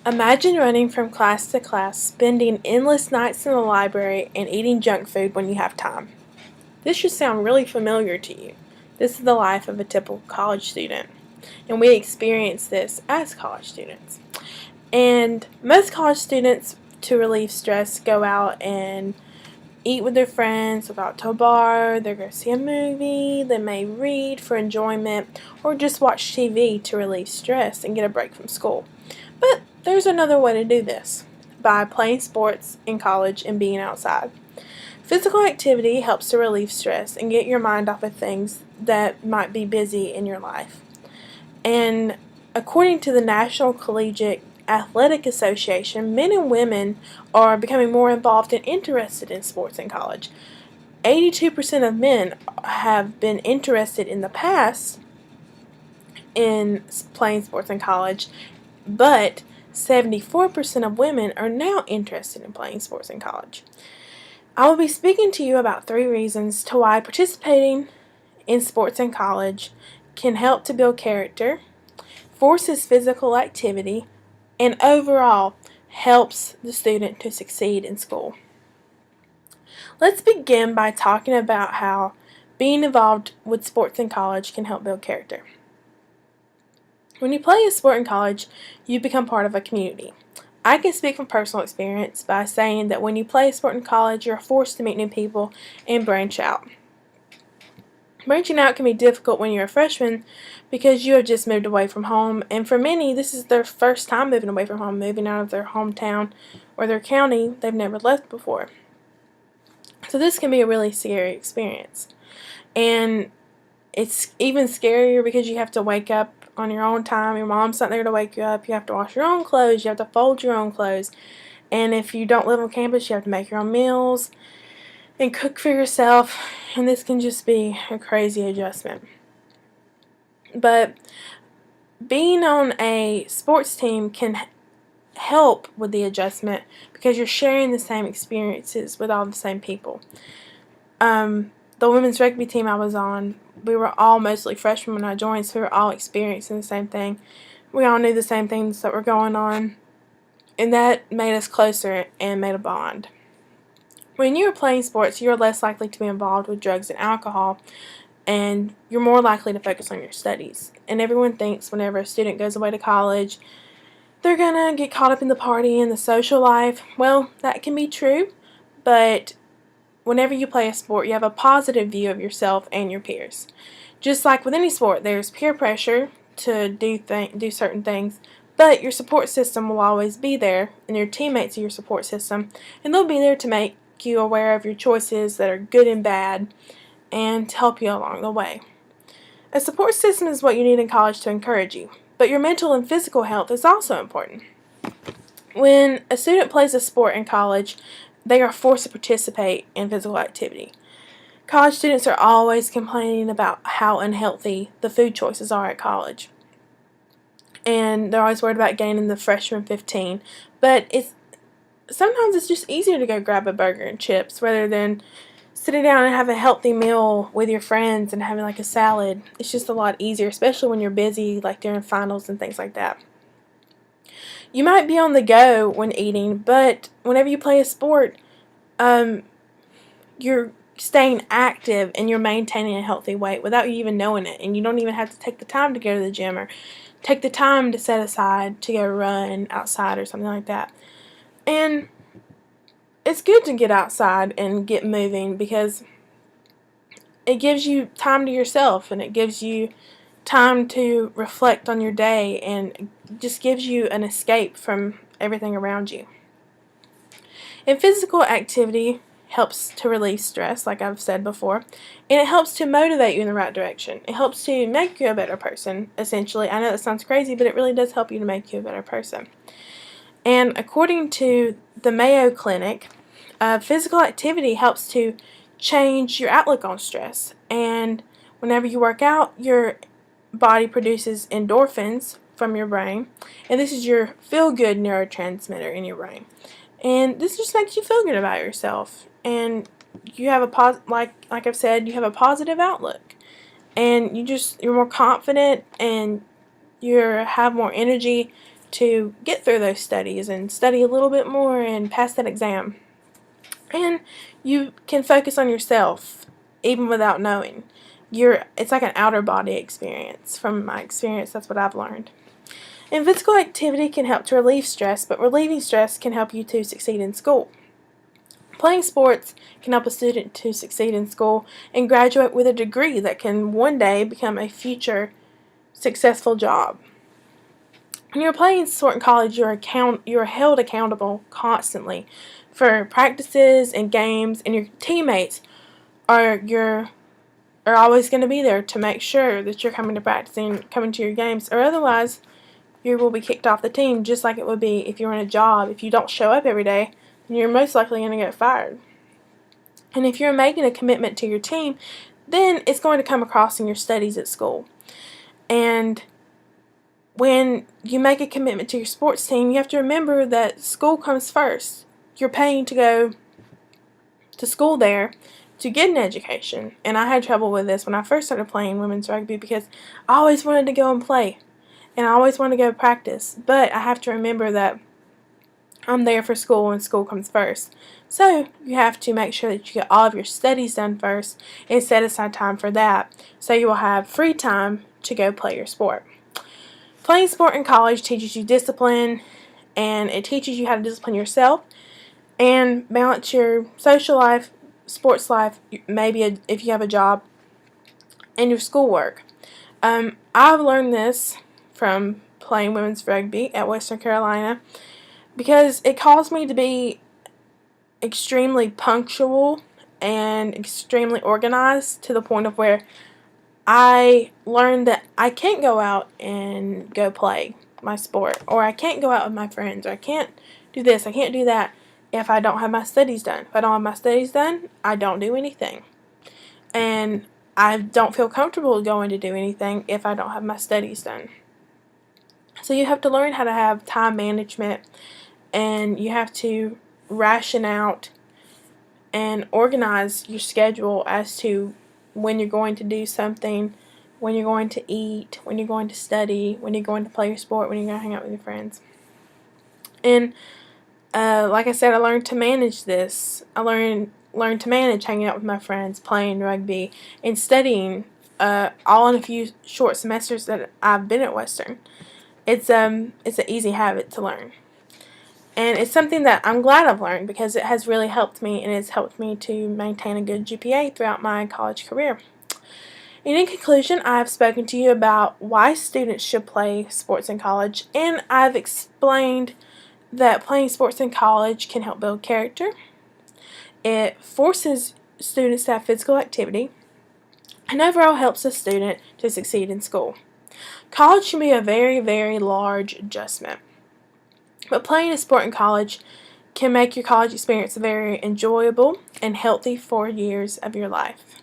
Imagine running from class to class, spending endless nights in the library, and eating junk food when you have time. This should sound really familiar to you. This is the life of a typical college student, and we experience this as college students. And most college students, to relieve stress, go out and eat with their friends, they'll go out to a bar, they'll go see a movie, they may read for enjoyment, or just watch TV to relieve stress and get a break from school. But there's another way to do this, by playing sports in college and being outside. Physical activity helps to relieve stress and get your mind off of things that might be busy in your life. And according to the National Collegiate Athletic Association, men and women are becoming more involved and interested in sports in college. 82% of men have been interested in the past in playing sports in college, but 74% of women are now interested in playing sports in college. I will be speaking to you about 3 reasons to why participating in sports in college can help to build character, forces physical activity, and overall helps the student to succeed in school. Let's begin by talking about how being involved with sports in college can help build character. When you play a sport in college, you become part of a community. I can speak from personal experience by saying that when you play a sport in college, you're forced to meet new people and branch out. Branching out can be difficult when you're a freshman because you have just moved away from home, and for many, this is their first time moving away from home, moving out of their hometown or their county they've never left before. So this can be a really scary experience. And it's even scarier because you have to wake up on your own time. Your mom's not there to wake you up. You have to wash your own clothes. You have to fold your own clothes. And if you don't live on campus, you have to make your own meals and cook for yourself. And this can just be a crazy adjustment. But being on a sports team can help with the adjustment because you're sharing the same experiences with all the same people. The women's rugby team I was on, we were all mostly freshmen when I joined, so we were all experiencing the same thing. We all knew the same things that were going on, and that made us closer and made a bond. When you are playing sports, you're less likely to be involved with drugs and alcohol, and you're more likely to focus on your studies. And everyone thinks whenever a student goes away to college, they're going to get caught up in the party and the social life. Well, that can be true, but whenever you play a sport, you have a positive view of yourself and your peers. Just like with any sport, there's peer pressure to do certain things, but your support system will always be there, and your teammates are your support system, and they'll be there to make you aware of your choices that are good and bad, and to help you along the way. A support system is what you need in college to encourage you, but your mental and physical health is also important. When a student plays a sport in college, they are forced to participate in physical activity. College students are always complaining about how unhealthy the food choices are at college. And they're always worried about gaining the freshman 15. But sometimes it's just easier to go grab a burger and chips rather than sitting down and have a healthy meal with your friends and having like a salad. It's just a lot easier, especially when you're busy, like during finals and things like that. You might be on the go when eating, but whenever you play a sport, you're staying active and you're maintaining a healthy weight without you even knowing it. And you don't even have to take the time to go to the gym or take the time to set aside to go run outside or something like that. And it's good to get outside and get moving because it gives you time to yourself and it gives you time to reflect on your day and just gives you an escape from everything around you. And physical activity helps to relieve stress, like I've said before, and it helps to motivate you in the right direction. It helps to make you a better person, essentially. I know that sounds crazy, but it really does help you to make you a better person. And according to the Mayo Clinic, physical activity helps to change your outlook on stress. And whenever you work out, your body produces endorphins from your brain, and this is your feel-good neurotransmitter in your brain. And this just makes you feel good about yourself, and you have like I've said, you have a positive outlook, and you're more confident, and you have more energy to get through those studies and study a little bit more and pass that exam. And you can focus on yourself even without knowing. It's like an outer body experience. From my experience, that's what I've learned. And physical activity can help to relieve stress, but relieving stress can help you to succeed in school. Playing sports can help a student to succeed in school and graduate with a degree that can one day become a future successful job. When you're playing sport in college, you're held accountable constantly for practices and games, and your teammates are always going to be there to make sure that you're coming to practice and coming to your games, or otherwise you will be kicked off the team, just like it would be if you're in a job. If you don't show up every day, then you're most likely going to get fired. And if you're making a commitment to your team, then it's going to come across in your studies at school. And when you make a commitment to your sports team, you have to remember that school comes first. You're paying to go to school there to get an education. And I had trouble with this when I first started playing women's rugby because I always wanted to go and play. And I always wanted to go practice. But I have to remember that I'm there for school and school comes first. So you have to make sure that you get all of your studies done first and set aside time for that, so you will have free time to go play your sport. Playing sport in college teaches you discipline, and it teaches you how to discipline yourself and balance your social life, sports life, maybe if you have a job, and your schoolwork. I've learned this from playing women's rugby at Western Carolina because it caused me to be extremely punctual and extremely organized, to the point of where I learned that I can't go out and go play my sport, or I can't go out with my friends, or I can't do this, I can't do that if I don't have my studies done. If I don't have my studies done, I don't do anything. And I don't feel comfortable going to do anything if I don't have my studies done. So you have to learn how to have time management, and you have to ration out and organize your schedule as to when you're going to do something, when you're going to eat, when you're going to study, when you're going to play your sport, when you're going to hang out with your friends. And like I said, I learned to manage this. I learned to manage hanging out with my friends, playing rugby, and studying, all in a few short semesters that I've been at Western. It's an easy habit to learn. And it's something that I'm glad I've learned because it has really helped me, and it's helped me to maintain a good GPA throughout my college career. And in conclusion, I have spoken to you about why students should play sports in college, and I've explained that playing sports in college can help build character. It forces students to have physical activity, and overall helps a student to succeed in school. College can be a very, very large adjustment. But playing a sport in college can make your college experience very enjoyable and healthy 4 years of your life.